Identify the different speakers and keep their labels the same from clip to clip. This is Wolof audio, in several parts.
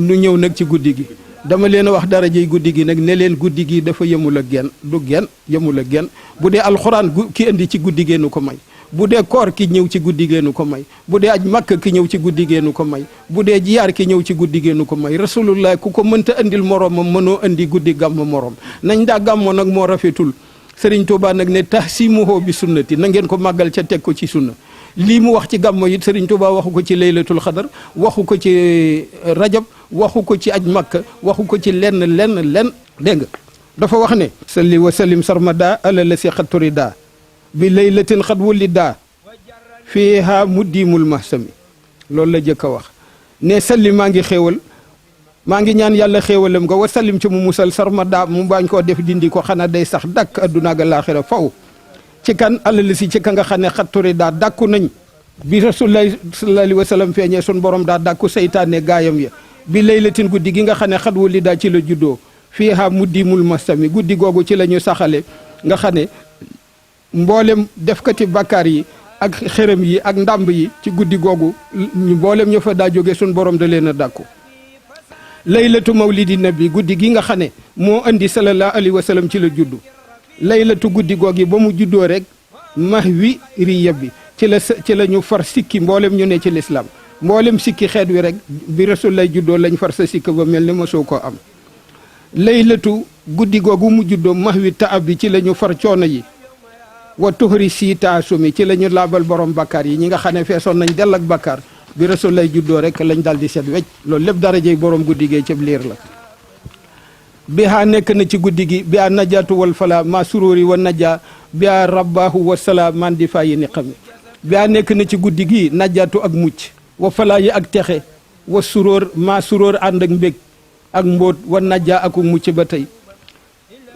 Speaker 1: nu ñëw nag ci guddi gi dama leen a wax dara jëy guddi gi nag ne leen guddi gi dafa yemul ak genn du genn yemul ak genn bu dee alxuraan ki indi ci guddi geenu ko may bu dee koor ki ñëw ci guddi geenu ko may bu dee aj makk ki ñëw ci guddi geenu ko may bu dee jiyaar ki ñëw ci guddi geenu ko may rasulullah ku ko mënta andil moroomam mënoo andi guddi gàmm moroom nañ daa gàmmoo nag moo rafetul Sëriñ Tuubaa nag ne tahsimuhu bi sunnati na ngeen ko màggal ca teg ko ci sunna lii mu wax ci gàmmo it Sëriñ Tuubaa waxu ko ci laylatul xadar waxu ko ci rajab waxu ko ci aj makka waxu ko ci lenn dégg nga dafa wax ne salli wa sallim sarmada ala la si xatturida bi laylatin xat wulida fiiha muddimul mahsami loolu la jëkk a wax ne salli maa ngi xéewal maa ngi ñaan yàlla xéewalam nga wa sallim ci mu musal sarmada mu bañ koo def dindi ko xanaa day sax dakk adduna ak laaxira faw ci kan alal si ci ka nga xam ne xatturi daa dàkku nañ bi rasulullahi sallallahu alayhi wa sallam feeñee sun borom daa dàkku seytaane gaayam ya bi laylatin guddi gi nga xam ne xat wuli daa ci la juddoo fiiha muddimul masami guddi googu ci la ñu saxale nga xam ne mboolem defkati bakkaar yi ak xërëm yi ak ndàmb yi ci guddi googu mboolem ñu fa daa jóge sun borom da leen a dàkku laylatu mawlidi nabi guddi gi nga xam ne moo andi sallallahu alayhi wa sallam ci la juddu laylatu guddi googi ba mu juddoo rek mahwi riya bi ci la ñu far sikki mboolem ñu ne ci lislaam mboolem sikki xeet wi rek bi rasul lay juddoo lañ far sa sikk ba mel ni mosoo koo am laylatu guddi googu mu juddoo mahwi taab bi ci la ñu far coono yi wa tuxri siitaasumi ci la ñu laabal borom bakkaar yi ñi nga xam ne feesoon nañ dell ak bakkaar bi rasul lay juddoo rek lañ dal di set wecc loolu lépp darajey borom guddi gee cëb liir la bihaa nekk na ci guddi gi bihaa najaatu wal fala ma sururi wa naja bihaa rabbaahu wa salaam man di fayi ni xami bihaa nekk na ci guddi gi najaatu ak mucc wa fala yi ak texe wa suróor ma suróor ànd ak mbég ak mbóot wa naja ak mucc ba tey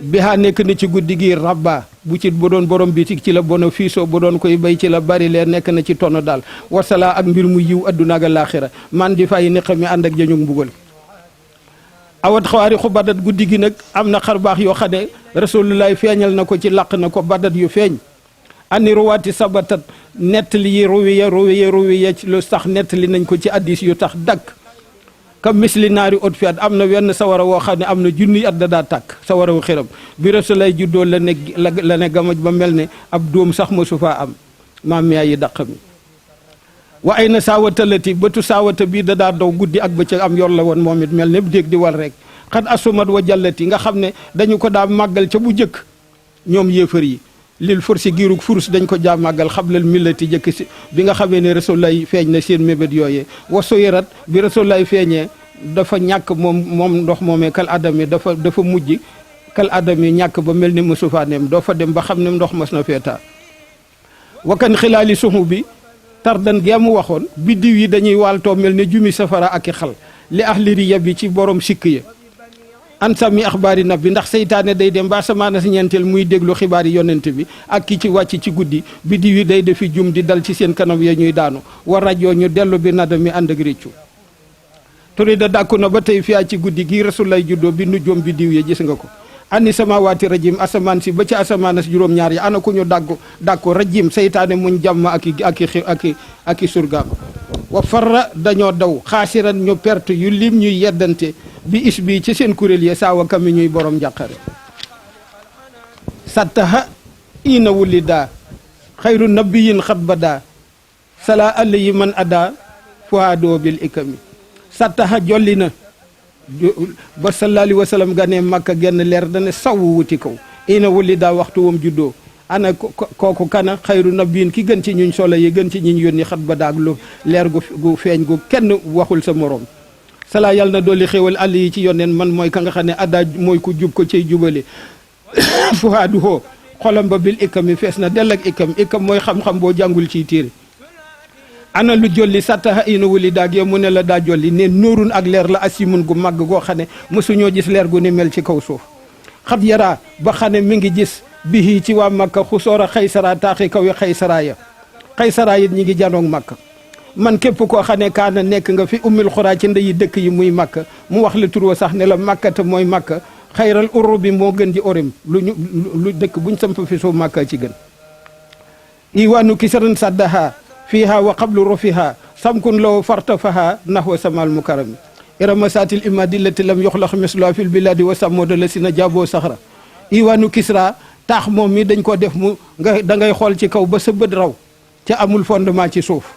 Speaker 1: bihaa nekk na ci guddi gi rabba bu ci bu doon borom bitik ci la bénéfice bu doon koy bay ci la bari leer nekk na ci tono daal wasala ak mbir mu yiw adduna ak laaxira man di fayi ni xami ànd ak jañug mbugal awat xawaari xu badat guddi gi nag am na xar baax yoo xam ne rasulullahi feeñal na ko ci làq na ko badat yu feeñ ani ruwaati sabatat nettali yi ruwiya lu sax nettali nañ ko ci addis yu tax dakk kam misli naari ot fi at am na wenn sawara woo xam ne am na junniy at da daa tàkk sawara wu xiram bi rasulullahi juddoo la ne gamaj ba mel ne ab dóom sax ma su faa am maam yaa yi daq mi wa ay na saawatalati bëtu saawata bii da daa daw guddi ak bëccëg am yor la woon moom it mel ne dégg di wal rek xat asumat wa jallati nga xam ne dañu ko daa màggal ca bu jëkk ñoom yéefar yi lil fursi giirug furs dañ ko jaa màggal xablal millati jëkk si bi nga xamee ne rasulullahi feeñ na seen mébét yooyee waso yarat bi rasulullahi feeñee dafa ñàkk moom ndox moomee kal adami dafa mujj kal adami ñàkk ba mel ni mësufaa neem doo fa dem ba xam ne ndox mas na feetaa wakan xilaali sumu bi tardan gee mu waxoon biddiw yi dañuy waaltoo mel ne jumi safara ak i xal li ahli riya bi ci borom sikk ya an sami axbaari nabi ndax seytaane day dem ba asamaan si ñeenteel muy déglu xibaar yi yonent bi ak ki ci wàcc ci guddi biddiw yi day defi jum di dal ci seen kanam ya ñuy daanu war rajoo ñu dellu bi nada mi ànd ak réccu turi da dàkku na ba tey fiyaa ci guddi gi rasul lay juddoo bi nu joom biddiw ya gis nga ko ani samawaati rajim asamaan si ba ci asamaan si juróom-ñaar yi ana ku ñu dàkku rajim seytaane muñ jàmm ak i surgaam wa farra dañoo daw xaasiran ñu perte yu lim ñuy yeddante bi is bi ci seen kuréel ya saawa kami ñuy borom njàqare sattaha ina wulli daa xayru nabiyin xat ba daa sala alla yi man ada fuhaadoo bil ikami sattaha jolli na ba sallallahu alayhi wa sallam ganee makka genn leer dana saw wuti kaw ina wulli daa waxtu wam juddoo ana kooku kana xayru nabiyin ki gën ci ñuñ solo yi gën ci ñuñ yónni xat ba daag lu leer gu feeñ gu kenn waxul sa morom salaa yàlla na dolli xéewal àll yi ci yonneen man mooy ka nga xam ne adda mooy ku jub ko cay jubale fuhaadu hoo xolam ba bil ikam yi fees na dell ak ikam mooy xam-xam boo jàngul ciy téere ana lu jolli sattaha ina wuli daag yow mu ne la daa jolli ne nóorun ak leer la asimun gu màgg goo xam ne mësuñoo gis leer gu ni mel ci kaw suuf xat yaraa ba xam ne mi ngi gis bihi ci waa makka xusoora xaysara taaxi kaw yi xaysara ya xaysara it ñi ngi janoog makka man képp koo xam ne kaana nekk nga fi ummil xuraa ci ndeyi dëkk yi muy makka mu wax la tur wa sax ne la makka te mooy makka xayral uru bi moo gën di orim lu dëkk buñ samp fi suuf makka ci gën iwaanu kisaran saddaha fiiha wa qablu rufiha samkun law fartafaha nahwa samal mukarami irama saatil imadi lati lam yoxlax misla fil biladi wa sàmmoda la si na jaaboo saxra iwaanu Kisra taax moom mi dañ ko def mu nga da ngay xool ci kaw ba sa bët raw ca amul fondement ci suuf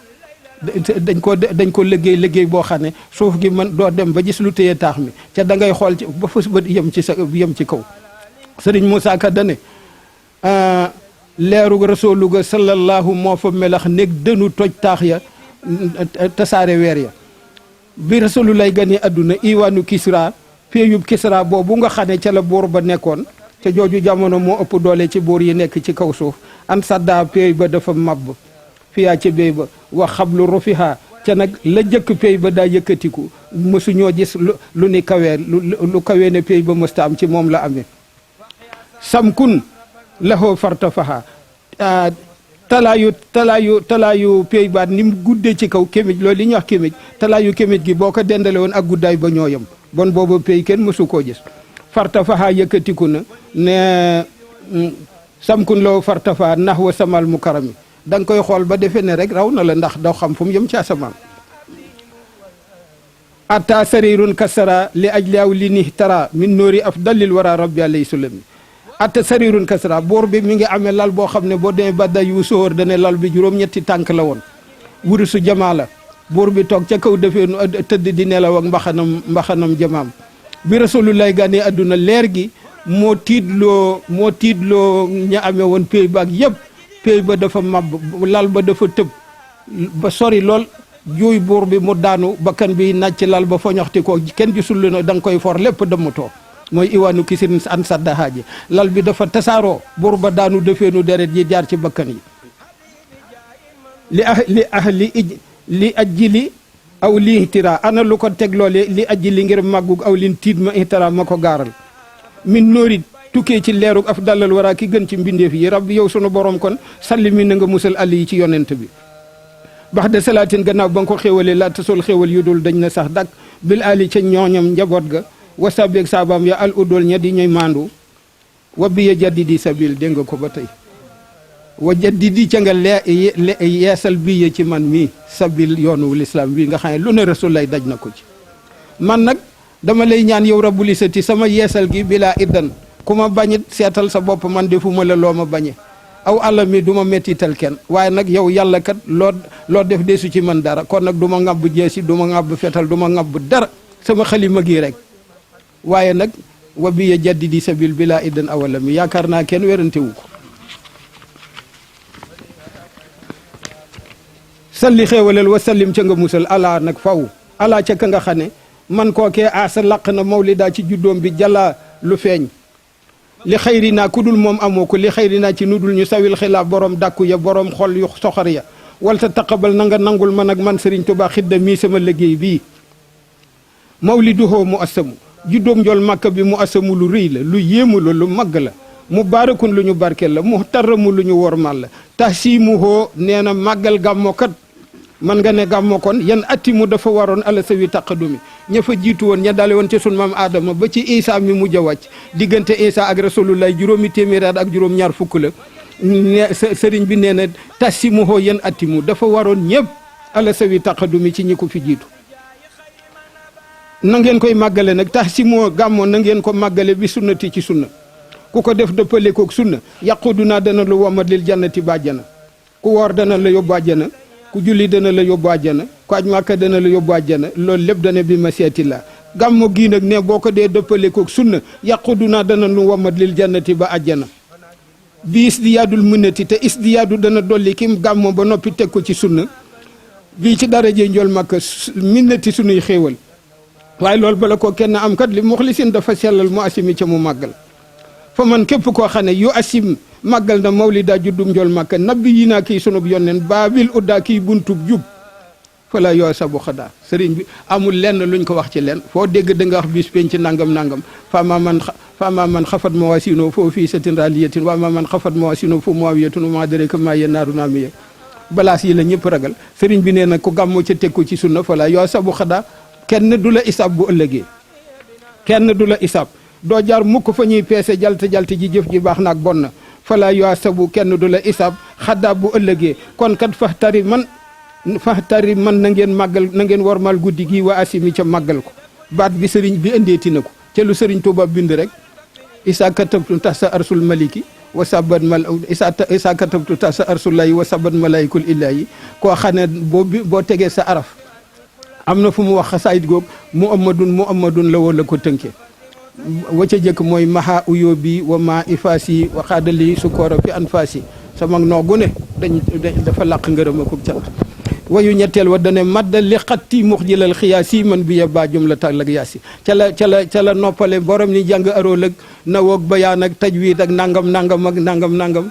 Speaker 1: dañ ko liggéey boo xam ne suuf gi man doo dem ba gis lu téye taax mi ca da ngay xool ci ba fa sa bët yem ci kaw sëriñ Moussa Ka dane leeru rasulu ga sallallahu moo fa melax néeg dënu toj taax ya tasaare weer ya bi rasulu lay gane adduna iwaanu Kisra péeyub Kisra boobu nga xam ne ca la buur ba nekkoon te jooju jamono moo ëpp doole ci buur yi nekk ci kaw suuf an sadda péey ba dafa mabb fiyaa ca béy ba wax xablu rufiha ca nag la jëkk péey ba daa yëkkatiku mësuñoo gis lu ni kawee lu kawee ne péey ba mësta am ci moom la amee samkun laxoo fartafaha talaayu péey baat ni mu guddee ci kaw kémij loolu li ñuy wax kémij talaayu kémij gi boo ko dendale woon ak guddaay ba ñooyam bon boobu péey kenn mësu koo gis fartafaha yëkkatiku na ne samkun laxoo fartafaha nax wa samal mukarami da nga koy xool ba defee ne rek raw na la ndax daw xam fu mu yëm ci asamaan atta sarirun kasara li ajliaw li nihtara min noori afdalil wara rabbi alayhi sulami atta sarirun kasara boor bi mi ngi amee lal boo xam ne boo demee ba day wu sóor dane lal bi juróom-ñetti tànk la woon wurusu jamaa la boor bi toog ca kaw defee tëdd di nelaw ak mbaxanam jamaam bi rasulullah gane adduna leer gi moo tiitloo ña amee woon pays baak yëpp péey ba dafa mab lal ba dafa tëb ba sori lool juuy buur bi mu daanu bakkan bi nàcc lal ba foñoxti ko kenn gisul lu ne da nga koy for lépp dëmmatoo mooy iwaanu Kisrin an sadda haaji lal bi dafa tasaaroo buur ba daanu defeenu deret yi jaar ci bakkan yi li ajjili aw li ihtira ana lu ko teg loole li ajjili ngir màggug aw lin tiit ma ihtira ma ko gaaral min nóorit tukkee ci leerug af dalal waraa ki gën ci mbindeef yi rabbi yow sunu borom kon salli mi na nga musal àll yi ci yonent bi bax de salaatin gannaaw ba nga ko xéwalee laata sol xéwal yu dul dañ na sax dak bil ali ca ñooñam njaboot ga wasabeeg saabaam ya al udol ña di ñuy maandu wa bi ya jaddidi sabil dégg nga ko ba tey wa jaddidi ca nga yeesal bi ya ci man mii sabil yoonu lislaam bi nga xam ne lu ne rasul lay daj na ko ci man nag dama lay ñaan yow rabbul isati sama yeesal gi bilaa iddan ku ma bañit seetal sa bopp man defuma la loo ma bañe aw àlla mi du ma mettital kenn waaye nag yow yàlla kat loo def deesu ci man dara kon nag du ma ŋàbb jeesi du ma ŋàbb fetal du ma ŋàbb dara sama xalima gi rek waaye nag wa bi ya jaddidi sabil bila iddan awala mi yaakaar naa kenn werante wu ko salli xéewalal wa sallim ca nga musal ala nag faw ala ca ka nga xam ne man kookee asa laq na mawlida ci juddoom bi jala lu feeñ li xayri naa ku dul moom amoo ko li xayri naa ci nudul ñu sawil xilaaf borom dàkku ya borom xol yu soxor ya walta taqabal na nga nangul man ak man Serigne Touba xidda mii sama liggéey bii mawliduhoo mu asamu juddoom njool màkk bi mu asamu lu rëy la lu yéemu la lu màgg la mu baarakun lu ñu barkeel la mu tarramu lu ñu wormal la tahsimuhoo nee na màggal gàmmokat man nga ne gàmmo kon yan atti mu dafa waroon ala sawi taqadumi ña fa jiitu woon ña dale woon ci sun maam Adama ba ci Isa mi mujj a wàcc diggante Isa ak rasulullah juróomi téeméer ak juróom ñaar fukk la sëriñ bi nee na tasimuhoo yan atti mu dafa waroon ñëpp ala sawi taqadumi ci ñi ko fi jiitu na ngeen koy màggale nag tasimoo gàmmo na ngeen ko màggale bi sunnati ci sunna ku ko def dëppale koog sunna yaquduna dana lu wamat lil jannati ba àjjana ku woor dana la yóbbu àjjana ku julli dana la yóbbu àjjana ku aj màkka dana la yóbbu àjjana loolu lépp dana bi ma seeti la gàmmo gii nag ne boo ko dee dëppale koog sunna yaquduna dana lu wamat lil jannati ba àjjana bi isdiyaadul minnati te isdiyaadu dana dolli kim gàmmo ba noppi teg ko ci sunna bii ci daraje njool màkka minnati sunuy xéewal waaye loolu bala ko kenn am kat li muxlisin dafa sellal mu asimi ca mu màggal fa man képp koo xam ne yu asim màggal na mawlida juddum njool màkka nabbi yi naa kii sunub yonneen baabil uddaa kii buntub jub fala yoo sabu xadaa sëriñ bi amul lenn luñ ko wax ci leen foo dégg da nga wax bis penc ci nangam fama man xafat mawasino foo fii satin raliyatin wa ma man xafat mawasino foo muawiyatun ma dereka ma ye naaru naa miye balaas yi la ñëpp ragal sëriñ bi nee na ku gàmmu ca teg ko ci sunna fala yoo sabu xadaa kenn du la isaab bu ëllëgee kenn du la isaab doo jaar mukk fa ñuy peese jalte ji jëf ji baax naak bon na fala yoo sabu kenn du la isaab xaddaa bu ëllëgee kon kat faxtari man na ngeen màggal na ngeen wormal guddi gi wa asimi ca màggal ko baat bi sëriñ bi indeeti na ko ca lu sëriñ Tuuba bind rek isa katabtu tasa arsul maliki wa sabat mal isa katabtu tasa arsulayi wa sabat malaykul illahi koo xam ne boo tegee sa araf am na fu mu wax xasaayit googu muhammadun la woon la ko tënkee wa ca jëkk mooy maha uyo bi wa ma ifasi wa xaadali sukkoora fi anfasi sama noogu ne dafa làq ngërëm ak cant wayu ñetteel wa dane madda li xatti mux jilal xiyaasi man bi ya ba jumla tak lak yaasi ca la noppale borom ni jàng arool ak nawoog bayaan ak tajwiid ak nangam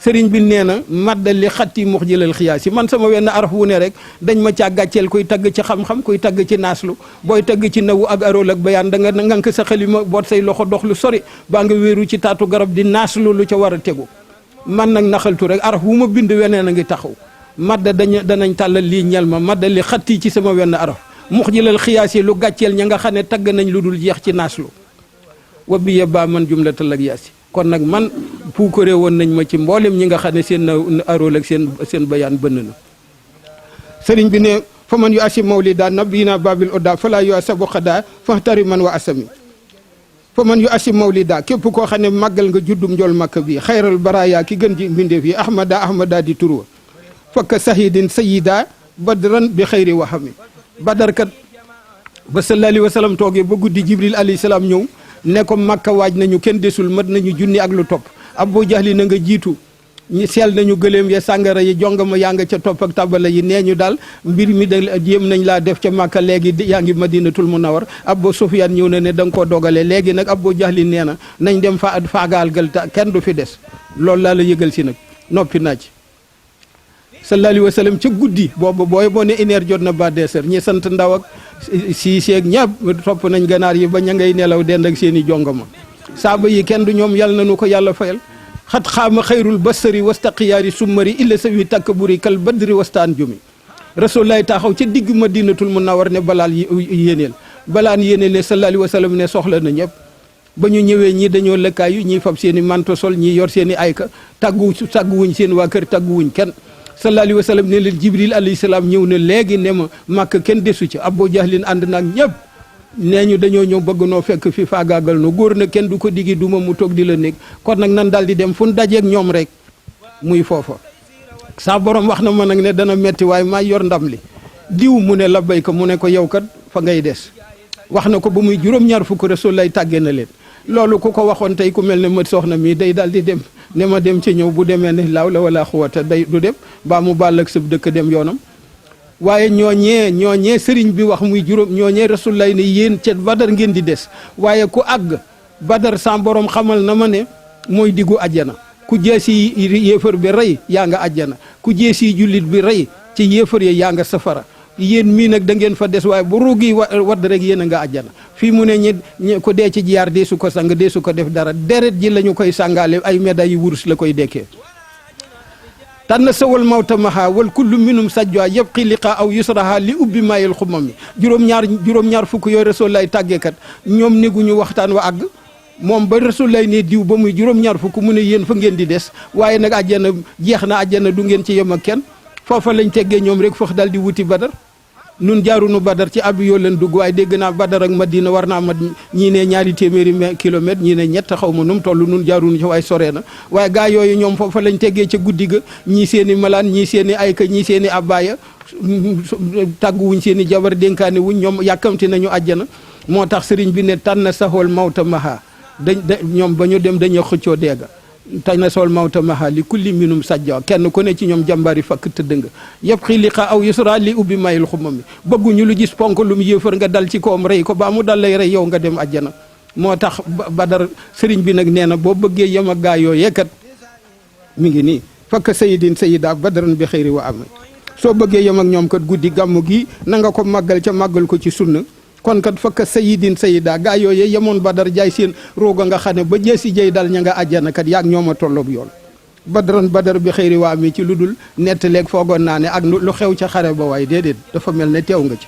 Speaker 1: sëriñ bi nee na madda li xatti mux jilal xiyaasi man sama wenn araf wu ne rek dañ ma caa gàcceel kuy tagg ci xam-xam kuy tagg ci naaslu booy tagg ci nawu ak arool ak bayaan da nga ngank sa xalima boot say loxo dox lu sori baa nga wéeru ci taatu garab di naaslu lu ca war a tegu man nag naxaltu rek araf wu ma bind weneen a ngi taxaw madda danañ tàllal lii ñel ma madda li xatti ci sama wenn araf mux jilal xiyaas yi lu gàcceel ña nga xam ne tagg nañ lu dul jeex ci naaslu wa bi yebba man jumlatal ak yaasi kon nag man puukare woon nañ ma ci mboolem ñi nga xam ne seen arool ak seen bayaan bënn na sëriñ bi ne fa man yu asi mawlida nabina babil oda fala yu asabu xada faxtari man wa asami fa man yu asi mawlida képp koo xam ne màggal nga juddum njool makka bi xayral baraya ki gën ji mbindeef yi ahmada di turwa fakka sahidin sayida badran bi xayri waxami badarkat ba sallallahu alayhi wa sallam toogee ba guddi jibril alayhi salaam ñëw ne ko makka waaj nañu kenn desul mat nañu junni ak lu topp Abu Jahli na nga jiitu ñi seel nañu gëléem ya sàngara yi jongama yaa nga ca topp ak tabala yi nee ñu daal mbir mi da jéem nañ laa def ca makka léegi yaa ngi madinatul munawwar Abu Sufyaan ñëw na ne da nga koo dogalee léegi nag Abu Jahli nee na nañ dem faagaal gal kenn du fi des loolu laa la yëgal si nag noppi naa ci sallallahu alayhi wa sallam ca guddi boobu booy boo ne une heure jot na ba deser ñi sant ndaw ak siiseeg ñëpp topp nañ ganaar yi ba ña ngay nelaw dend ak seen i jongama saaba yi kenn du ñoom yàlla na nu ko yàlla fayal xat xaama xayrul basari wastaqiyaari summari illa sawi takkaburi kal badri wastaan jumi rasulullahi taxaw ca digg madinatul munawwar ne balaan yéeneel balaan yéeneel ne sallallahu alayhi wa sallam ne soxla na ñëpp ba ñu ñëwee ñii dañoo lëkkaayu ñii fab seen i manto sol ñii yor seen i ayka tàgguwuñ seen waa kër tàgguwuñ kenn sallallahu alayhi wa sallam ne leen jibril alayhi salaam ñëw na léegi ne ma màkk kenn desu ci Abu Jahlin ànd naag ñëpp nee ñu dañoo ñëw bëgg noo fekk fi faagaagal no góor na kenn du ko digi duma mu toog di la nekk kon nag nan daal di dem fu nu dajeeg ñoom rek muy foofa saa borom wax na ma nag ne dana metti waaye maa yor ndam li diw mu ne la béyka mu ne ko yow kat fa ngay des wax na ko ba muy juróom-ñaar fukk Rasul lay tàggee na leen loolu ku ko waxoon tey ku mel ne ma soxna mi day daal di dem ne ma dem ci ñëw bu demee ne laaw la wala xuwata day du dem baa mu bàll ak sëb dëkk dem yoonam waaye ñooñee sëriñ bi wax muy juróom ñooñee Rasulullah ne yéen ca Badar ngeen di des waaye ku àgg Badar sa borom xamal na ma ne mooy diggu àjjana ku jeesi yéefar bi rey yaa nga àjjana ku jeesi jullit bi rey ci yéefar ya yaa nga safara yéen mii nag da ngeen fa des waaye bu ruugi wadd rek yéen a nga àjjana fii mu ne ñi ko dee ci jiyaar dee su ko sang dee su ko def dara deret ji la ñu koy sàngaale ay médailles yu wurus la koy dekkee tànn sawal mawta maha wal kullu minum sajjoa yëpp xi liqa aw yusraha li ubbi mayel xumam yi juróom-ñaar fukk yooyu Rasul lay tàggeekat ñoom néguñu waxtaan wa àgg moom ba Rasul lay ne diw ba muy juróom-ñaar fukk mu ne yéen fa ngeen di des waaye nag àjjana jeex na àjjana du ngeen ci yem ak kenn foofa lañ teggee ñoom rek foog dal di wuti Badar nun jaarunu Badar ci ab yoo leen dugg waaye dégg naa Badar ak Madina war naa mat ñii ne ñaari téeméeri kilomètre ñii ne ñett xaw ma nu mu toll nun jaarunu ci waaye sore na waaye gaa yooyu ñoom foofa lañ teggee ca guddi ga ñii seen i malaan ñii seen i ayka ñii seen i abbaaya tàgguwuñ seen i jabar dénkaane wuñ ñoom yàkkamti nañu àjjana moo tax sëriñ bi ne tànn saxool mawta maha ñoom ba ñu dem dañoo xëccoo deega tañ na sol mawta maha li kulli minum sajja kenn ku ne ci ñoom jàmbari fakk tëdd nga yëpp xii liqa aw yusra li ubbi mayil xuma mi bëgguñu lu gis ponk lu mu yéefar nga dal ci koom rey ko baa mu dal lay rey yow nga dem àjjana moo tax Badar sëriñ bi nag nee na boo bëggee yem ak gaa yoo yekkat mi ngi nii fakk sayidin sayida badaran bi xëyri wa am soo bëggee yem ak ñoom kat guddi gàmmu gi na nga ko màggal ca màggal ko ci sunna kon kat fakka sayidin sayida gaa yooyee yemoon Badar jaay seen rooga nga xam ne ba jësi jay dal ña nga àjjana kat yaag ñooma tolloog yoon badran Badar bi xëyri waa mi ci lu dul nett leeg foogoon naa ne ak lu xew ca xare ba waaye déedéet dafa mel ne teew nga ci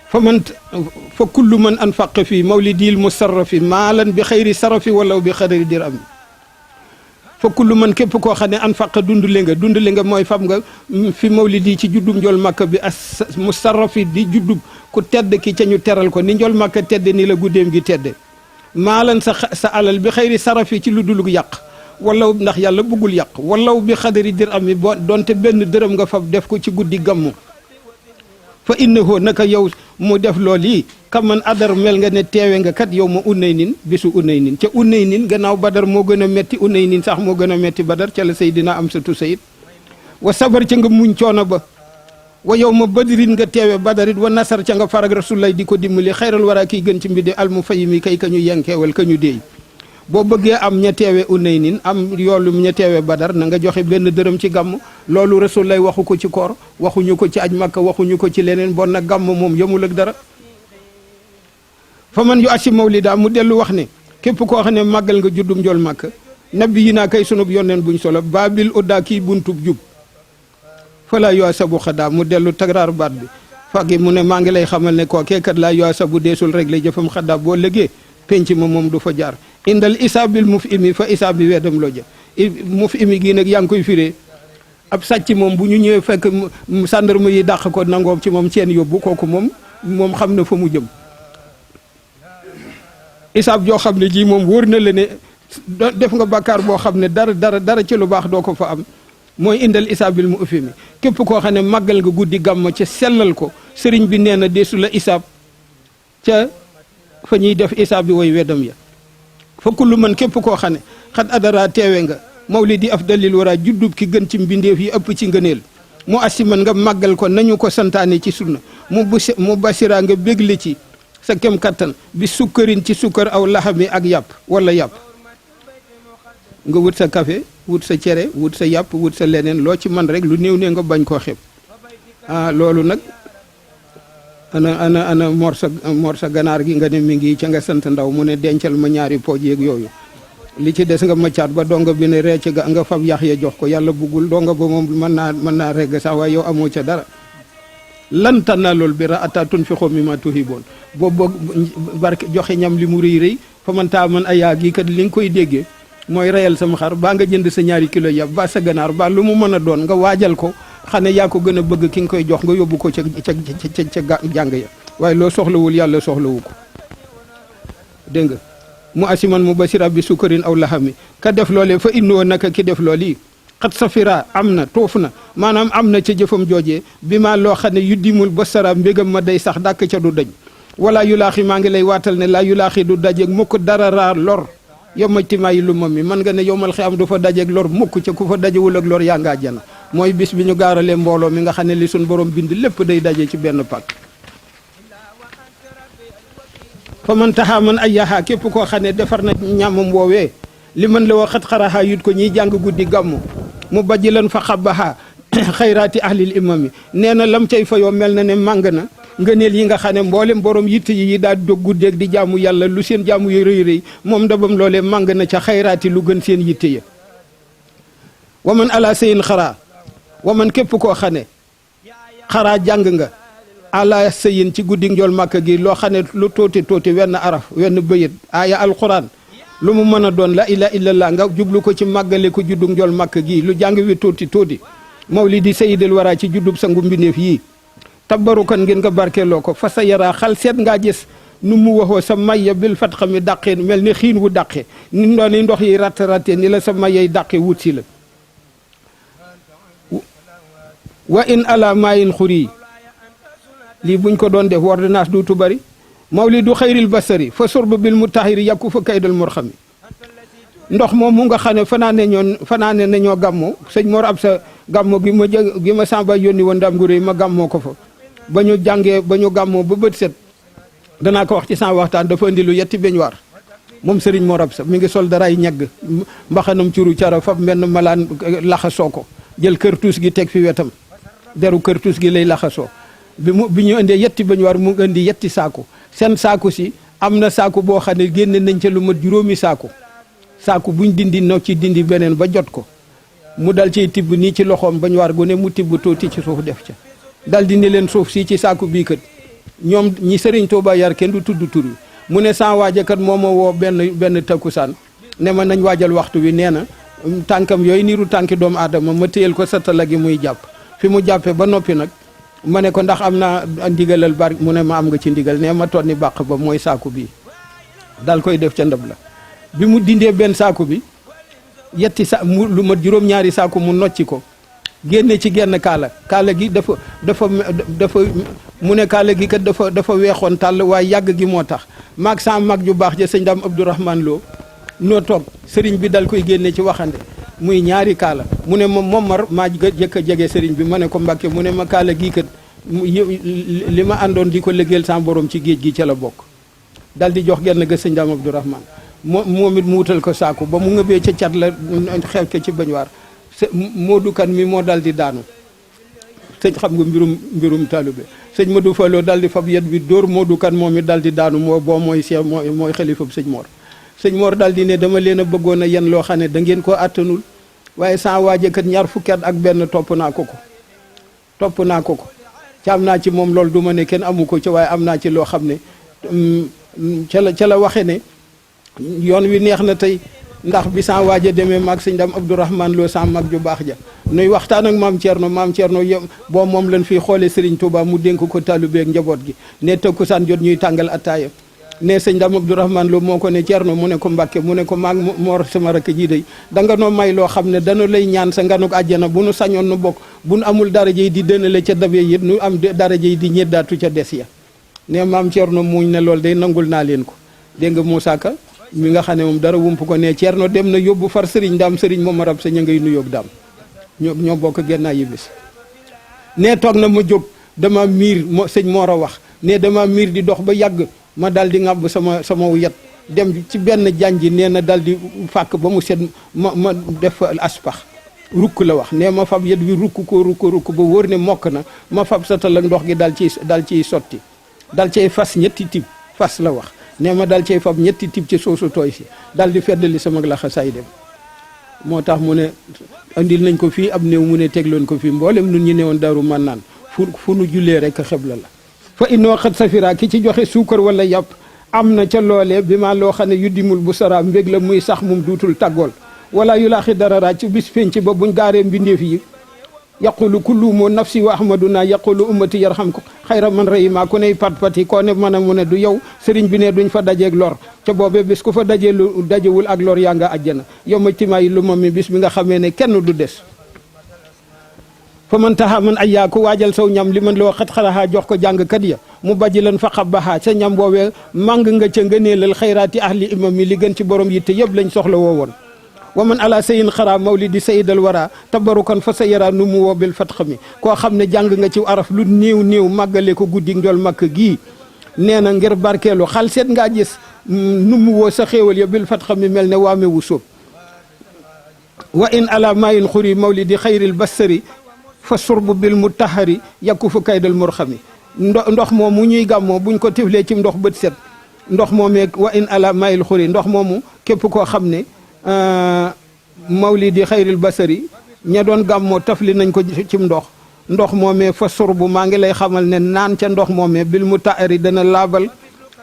Speaker 1: fa kullu man anfaq fi mawlidil musarrafi maalan bi xëyri sarafi walaw bi xadari dirami fa kullu man képp koo xam ne an faqa dund li nga mooy fam nga fi mawlidi ci juddub njol makka bi as mu sarrafi di juddub ku tedd ki ca ñu teral ko ni njol makka tedde ni la guddeem gi tedde maalan sa alal bi xëyri sarafi ci lu dul yàq walaw ndax yàlla bëggul yàq walaw bi xadari dir am mi boo donte benn dërëm nga fab def ko ci guddi gammu fa innahu naka yow mu def lool yi kam man adar mel nga ne teewe nga kat yow ma unnay nin bisu unnay nin ca unnay nin gannaaw badar moo gën a metti unnay nin sax moo gën a metti badar ca la Seydina Amsatu sayid wa sabar ca nga muñ coono ba wa yow ma badrin nga teewe badarit wa nasar ca nga farag rasulullah di ko dimbali xayral wara kiy gën ci mbidi al mu fayi mi kay ka ñu yenkeewal ka ñu déey boo bëggee am ña teewe unnay nin am yoolu ña teewe badar na nga joxe benn dërëm ci gàmm loolu rasulullah waxu ko ci koor waxuñu ko ci aj makka waxuñu ko ci leneen bon na gàmm moom yemul ak dara fa man yu asi mawlida mu dellu wax ne képp koo xam ne màggal nga juddum njol makka nabi yi naa kay sunub yonneen buñ solo babil udda kii buntub jub fala yoo sabu xadaa mu dellu tagraar baat bi fagi mu ne maa ngi lay xamal ne koo keekat laa yoo sabu deesul rek lay jëfam xadaa boo légee penc ma moom du fa jaar indal isaabil muf imi fa isaab bi weedam loo ja muf imi gii nag yaa ngi koy firee ab sàcc moom bu ñu ñëwee fekk sàndarma yi dàq ko nangoom ci moom seen yóbbu kooku moom xam na fa mu jëm isaab joo xam ne ji moom wóor na la ne def nga bàkkaar boo xam ne dara ci lu baax doo ko fa am mooy indal isaabil mu ëffi mi képp koo xam ne màggal nga guddi gàmm ca sellal ko sëriñ bi nee na deesu la isaab ca fa ñuy def isaab bi woy weddam ya fa kullu man képp koo xam ne xat adara teewe nga mawlidi afdalil wara juddub ki gën ci mbindeef yi ëpp ci ngëneel mu asiman nga màggal ko nañu ko santaane ci sunna mu basira nga bégle ci sa kem kattan bi sukkarin ci sukkar aw laxami ak yàpp wala yàpp nga wut sa café wut sa cere wut sa yàpp wut sa leneen loo ci man rek lu néew ne nga bañ koo xeeb loolu nag ana mor sa ganaar gi nga ne mi ngi ca nga sant ndaw mu ne dencal ma ñaari pooj yeeg yooyu li ci des nga maccaat ba donga bi ne ree ci nga fab yax ya jox ko yàlla buggul donga ba moom mën naa regg sax waaye yow amoo ca dara lan tanaalul birra hattaa tunfiqu mimmaa tuhibbuun boobu barke joxe ñam li mu rëy fa man taa man ayaa gi kat li nga koy déggee mooy reyal sama xar baa nga jënd sa ñaari kilo yàpp ba sa ganaar ba lu mu mën a doon nga waajal ko xam ne yaa ko gën a bëgg ki nga koy jox nga yóbbu ko ca jàng ya waaye loo soxlawul yàlla soxlawu ko dégg nga mu asiman mu basira bi sukkarin aw laxami ka def loolee fa innoo naka ki def loolu yi xat safira am na tuuf na maanaam am na ca jëfam joojee bi maa loo xam ne yu dimul ba sara mbégam ma day sax dàkk ca du dañ wala yu laaxi maa ngi lay waatal ne laa yu laaxi du dajeeg mukk dara raar lor yow ma timaayi lu mam mi man nga ne yow mal xiyam du fa dajeeg lor mukk ca ku fa dajewul ak lor yaa ngaa jana mooy bis bi ñu gaaralee mbooloo mi nga xam ne li suñ borom bind lépp day daje ci benn pàkk fa man taxaa man ay yaxaa képp koo xam ne defar na ñamam woowee li mën la wax xat xaraxaa yut ko ñiy jàng guddi gàmmu mu bajji lan fa xabaxaa xayraati ahlil imami nee na lam cay fayoo mel na ne màng na ngëneel yi nga xam ne mboolem borom yitt yi daal dog guddeeg di jaamu yàlla lu seen jaamu yu rëy rëy moom ndabam loolee màng na ca xayraati lu gën seen yitte ya wa man ala sayin xaraa wa man képp koo xam ne xaraa jàng nga ala sayin ci guddi njool màkk gi loo xam ne lu tuuti wenn araf wenn bëyit aaya alquran lu mu mën a doon la ilaha illallah nga jublu ko ci màggale ko juddug njol màkk gi lu jàng wi tuuti mawlidi sayyidil wara ci juddub sangu mbindeef yii tabbarukan ngeen nga barkeeloo ko fa sa yaraa xal seet ngaa gis nu mu waxoo sa mayya bil fat xami dàqee mel ni xiin wu dàqe ni dooni ndox yi ratte ni la sa mayyay dàqe wut si la wa in ala maayin xuri lii buñ ko doon def ordonnance duutu bari mawlidu xayril basari fa surba bil mutahiri yàkku fa kaydal morxami ndox moom mu nga xam ne fanaane nañoo gàmmoo sëñ Mor ab sa gàmmo gi ma samba yónni woon ndam gu réy ma gàmmoo ko fa ba ñu gàmmoo ba bët set danaa ko wax ci sama waxtaan dafa indi lu yetti beñuwaar moom sëriñ Mor ab sa mi ngi sol daray ñagg mbaxanam curu cara fab menn malaan laxasoo ko jël kërtuus gi teg fi wetam deru kërtuus gi lay laxasoo bi ñu indee yetti beñuwaar mu indi yetti saako seen saako si am na saako boo xam ne génne nañ ca lu mat juróomi saako buñ dindi no ci dindi beneen ba jot ko mu dal ciy tibb nii ci loxoom bañ war gu ne mu tibb tuuti ci suuf def ca dal di ne leen suuf si ci saako bii kat ñoom ñi sëriñ Tuuba yar kenn du tudd tur wi mu ne sans waaja kat moo ma woo benn takkusaan ne ma nañ waajal waxtu wi nee na tànkam yooyu niiru tànki doomu aadama ma téyel ko satala gi muy jàpp fi mu jàppee ba noppi nag ma ne ko ndax am naa ndigalal bari mu ne ma am nga ci ndigal ne ma toog ni bàq ba mooy saaku bi dal koy def ca ndab la bi mu dindee benn saaku bi yetti mu lu ma juróom-ñaari saaku mu nocci ko génne ci genn kaala gi dafa mu ne kaala gi kat dafa weexoon tàll waaye yàgg gi moo tax maag sama mag ju baax ja sëñ Dame Abdourahmane Lo noo toog sëriñ bi dal koy génne ci waxande muy ñaari kaala mu ne ma Momar maa jëkk a jege sëriñ bi ma ne ko Mbàkke mu ne ma kaala gii kat li ma àndoon di ko liggéeyal sama borom ci géej gi ca la bokk dal di jox genn ga sëñ Dame Abdourahmane moom it mu wutal ko saaku ba mu ngëbee ca cat la xew ko ci bañwaar Modou Kan mi moo dal di daanu sëñ xam nga mbirum talibé sëñ Modou Fallo dal di fab yet bi dóor Modou Kan moom it dal di daanu mooy xalifa sëñ Mor sëñ Mor dal di ne dama leen a bëggoon a yen loo xam ne da ngeen koo attanul waaye sans waaje kat ñaar fukki at ak benn topp naa ko ca am naa ci moom loolu du ma ne kenn amu ko ci waaye am naa ci loo xam ne ca la waxe ne yoon wi neex na tey ndax bi sans waaje demee maag sëñ Dame Abdourahmane Lo sans mag ju baax ja nuy waxtaan ak maam Thierno boo moom lañ fiy xoole Serigne Touba mu dénk ko taalibe ak njaboot gi ne takkusaan jot ñuy tàngal attaaya ne sëñ Dame Abdourahmane Lo moo ko ne Thierno mu ne ko Mbàkke mu ne ko maag Mor sama rakk ji day danga noo may loo xam ne dana lay ñaan sa nganuk àjjana bu nu sañoon nu bokk bu nu amul daraja yi di dënale ca dabe yi nu am daraja yi di ñeddaatu ca des ya ne maam Thierno muñ ne loolu day nangul naa leen ko dégg nga Moussa Ka mi nga xam ne moom dara wump ko ne Thierno dem na yóbbu far sëriñ daam sëriñ moom arab sa ña ngay nuyoog daam ñoo bokk gennaa yi bis ne toog na ma jóg dama miir sëñ Mor a wax ne dama miir di dox ba yàgg ma dal di ŋàbb sama yet dem ci benn janji nee na dal di fàkk ba mu set ma def aspax rukk la wax ne ma fab yet wi rukk ba wóor ne mokk na ma fab satal ak ndox gi dal ciy sotti dal cay fas ñetti tib fas la wax ne ma dal cay fab ñetti tib ci soosu tooy si dal di feddali sama laxasaay dem moo tax mu ne andil nañ ko fii ab néew mu ne tegloon ko fii mboolem nun ñu ne woon Daaru Mannaan fu nu jullee rek xebla la fa innoo xat safira ki ci joxe suukar wala yàpp am na ca loolee bi ma loo xam ne yu dimul bu sara mbég la muy sax mum duutul tàggool wala yu laaxi dara ci bis penc ba buñ gaaree mbindeef yi yaqulu kullu moo nafsi wa ahmaduna yaqulu ummati yarham ko xayra man rahima ku ney pat-pati koo ne mën a mu ne du yow sëriñ bi ne duñ fa dajeeg lor ca boobee bis ku fa dajewul ak lor yaa nga àjjana yow ma timaa yi lu ma mi bis bi nga xamee ne kenn du des fa man taxa man ay yaa ku waajal saw ñam li man loo xat xalaxaa jox ko jàngkat ya mu bajji lan fa xabaxaa sa ñam boobee màng nga ca ngëneelal xayraati ahli imam yi li gën ci borom yitte yëpp lañ soxla woo woon wa man ala sayin xara mawlidi sayidal wara tabarukan fa sa yara nu mu woo bil fatxa mi koo xam ne jàng nga ci araf lu néew màggale ko guddi njol makk gii nee na ngir barkeelu xal seet ngaa gis nu mu woo sa xéewal ya bil fatxa mi mel ne waamewu sóob wa in ala mayin xuri mawlidi xayril bassari fa surbu bil mutahari yakku fu kaydal murxami ndox moom mu ñuy gàmmoo buñ ko tiflee ci ndox bët set ndox moomee wa in ala mayil xuri ndox moomu képp koo xam ne mawlidi xayril basari ña doon gàmmoo tafli nañ ko ci ndox moomee fa surbu maa ngi lay xamal ne naan ca ndox moomee bil mutahari dana laabal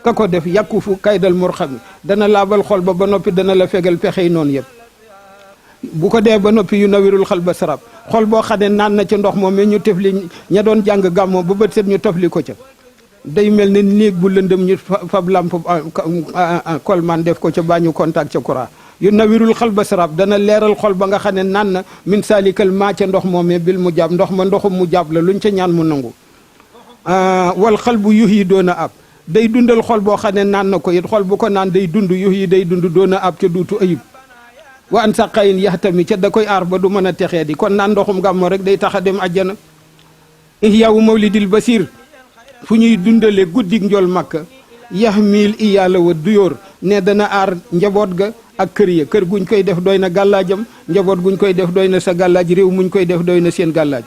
Speaker 1: ka ko def yakku fu kaydal murxami dana laabal xol ba noppi dana la fegal pexey noonu yëpp bu ko dee ba noppi yu nawirul xal ba sarab xol boo xam ne naan na ca ndox moom mais ñu tefli ña doon jàng gàmmoo ba bët set ñu tafli ko ca day mel ne néeg bu lëndëm ñu fab lamp kolman def ko ca baa ñu contact ca courant yu nawirul xal ba sarab dana leeral xol ba nga xam ne naan na min salikal maa ca ndox moomee bil mu jaab ndox ma ndoxum mu jaab la luñ ca ñaan mu nangu wal xal bu yux yi doon a ab day dundal xol boo xam ne naan na ko it xol bu ko naan day dund yux yi day dund doon a ab ca duutu ayib wa an saqayin yaxtami ca da koy aar ba du mën a texee di kon naan ndoxum gàmmo rek day tax a dem àjjana ihyawu mawlidil basir fu ñuy dundale guddig njol makka yax miil iyàlla wa duyóor ne dana aar njaboot ga ak kër ya kër guñ koy def doy na gàllaajam njaboot guñ koy def doy na sa gàllaaj réew muñ koy def doy na seen gàllaaj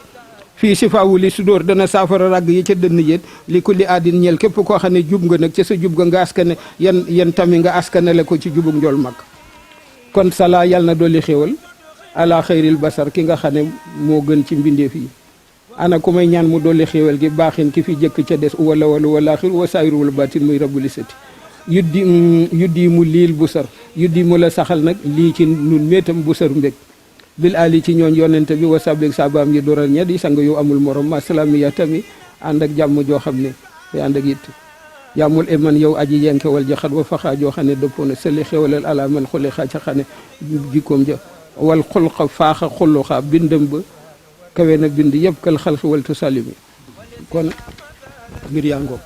Speaker 1: fii sifaawu li su dóor dana saafara ragg yi ca dënn yéet li kulli aadin ñeel képp koo xam ne jub nga nag ca sa jub ga nga askane yan tami nga askanale ko ci jubug njol makka kon sala yàlla na dolli xéewal ala xayril basar ki nga xam ne moo gën ci mbindeef yi ana ku may ñaan mu dolli xéewal gi baaxin ki fi jëkk ca des wala xir wa saayiru wala baatin muy rabbul isati yuddi mu liil bu sar yuddi mu la saxal nag lii ci nun méetam bu sar mbég bil ali ci ñooñ yonente bi wa sableeg sabaam yi dural ña di sang yu amul morom masalami ya tami ànd ak jàmm joo xam ne day ànd ak it yàmmul eman yow aji yenkewal ja xat wa faxaa joo xam ne dëppoo na sëli xewalal ala man xuli xaa ca xane jikkoom ja wal xulqa faaxa xulluxaa bindam ba kawe na bind yëpp kal xalqi wal tusalimi kon mbir yaa ngoog